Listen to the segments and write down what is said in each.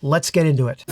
let's get into it.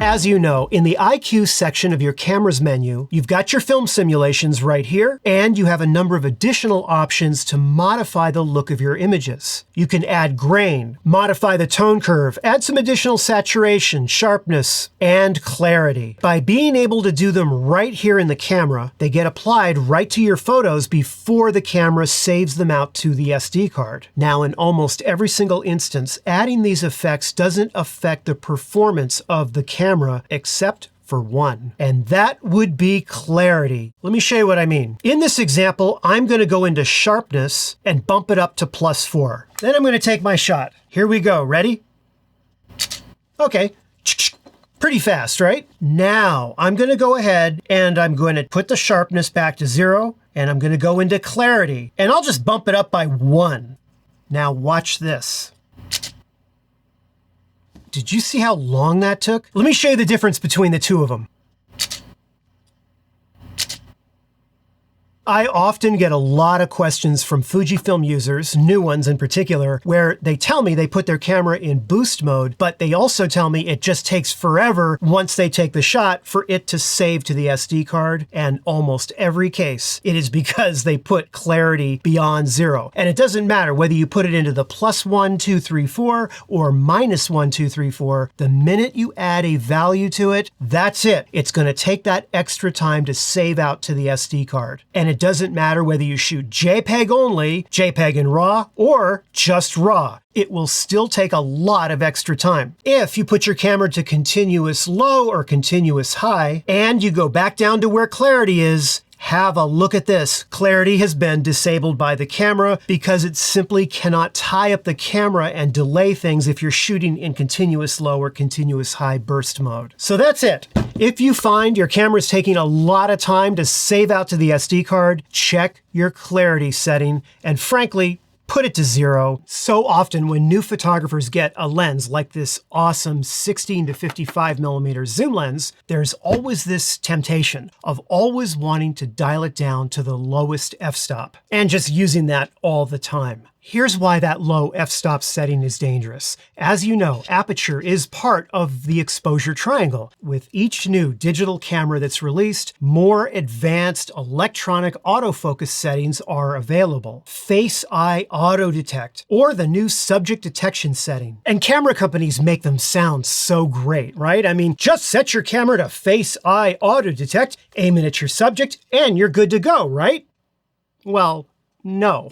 As you know, in the IQ section of your camera's menu, you've got your film simulations right here, and you have a number of additional options to modify the look of your images. You can add grain, modify the tone curve, add some additional saturation, sharpness, and clarity. By being able to do them right here in the camera, they get applied right to your photos before the camera saves them out to the SD card. Now, in almost every single instance, adding these effects doesn't affect the performance of the camera except for one, and that would be clarity. Let me show you what I mean. In this example, I'm going to go into sharpness and bump it up to +4. Then I'm going to take my shot. Here we go. Ready? Okay. Pretty fast, right? Now I'm going to go ahead and I'm going to put the sharpness back to 0, and I'm going to go into clarity, and I'll just bump it up by 1. Now watch this. Did you see how long that took? Let me show you the difference between the two of them. I often get a lot of questions from Fujifilm users, new ones in particular, where they tell me they put their camera in boost mode, but they also tell me it just takes forever once they take the shot for it to save to the SD card. And almost every case, it is because they put clarity beyond 0. And it doesn't matter whether you put it into the +1, 2, 3, 4 or -1, 2, 3, 4. The minute you add a value to it, that's it. It's going to take that extra time to save out to the SD card. And it doesn't matter whether you shoot JPEG only, JPEG and RAW, or just RAW. It will still take a lot of extra time. If you put your camera to continuous low or continuous high, and you go back down to where clarity is, have a look at this. Clarity has been disabled by the camera because it simply cannot tie up the camera and delay things if you're shooting in continuous low or continuous high burst mode. So that's it. If you find your camera's taking a lot of time to save out to the SD card, check your clarity setting, and frankly, put it to 0. So often when new photographers get a lens like this awesome 16 to 55mm zoom lens, there's always this temptation of always wanting to dial it down to the lowest f-stop and just using that all the time. Here's why that low f-stop setting is dangerous. As you know, aperture is part of the exposure triangle. With each new digital camera that's released, more advanced electronic autofocus settings are available. Face-eye auto detect, or the new subject detection setting. And camera companies make them sound so great, right? I mean, just set your camera to face-eye auto detect, aim it at your subject, and you're good to go, right? Well, no.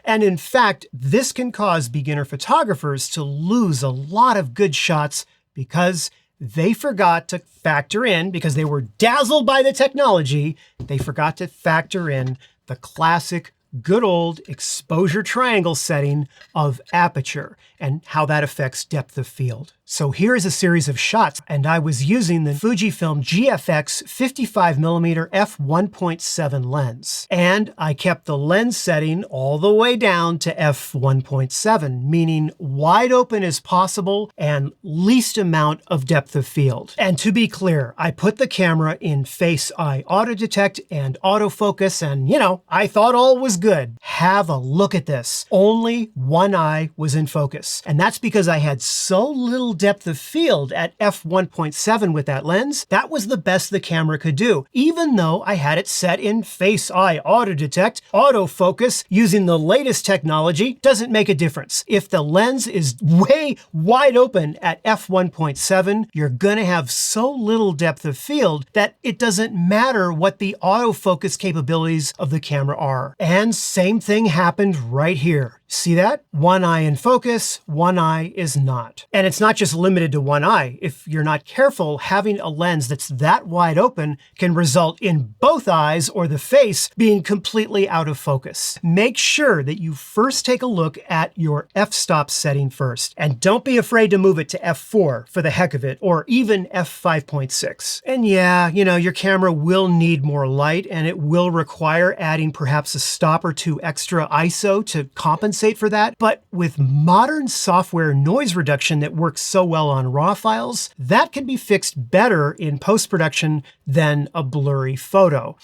And in fact, this can cause beginner photographers to lose a lot of good shots because they forgot to factor in, because they were dazzled by the technology, they forgot to factor in the classic good old exposure triangle setting of aperture and how that affects depth of field. So here is a series of shots, and I was using the Fujifilm GFX 55mm f1.7 lens. And I kept the lens setting all the way down to f1.7, meaning wide open as possible and least amount of depth of field. And to be clear, I put the camera in face-eye auto detect and autofocus, and you know, I thought all was good. Have a look at this. Only one eye was in focus. And that's because I had so little depth of field at f1.7 with that lens. That was the best the camera could do, even though I had it set in face-eye auto detect, autofocus, using the latest technology. Doesn't make a difference. If the lens is way wide open at f1.7, you're gonna have so little depth of field that it doesn't matter what the autofocus capabilities of the camera are. And same thing happened right here. See that? One eye in focus, one eye is not. And it's not just limited to one eye. If you're not careful, having a lens that's that wide open can result in both eyes or the face being completely out of focus. Make sure that you first take a look at your f-stop setting first. And don't be afraid to move it to f4 for the heck of it, or even f5.6. And yeah, you know, your camera will need more light, and it will require adding perhaps a stop or two extra ISO to compensate for that, but with modern software noise reduction that works so well on RAW files, that can be fixed better in post-production than a blurry photo.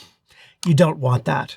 You don't want that.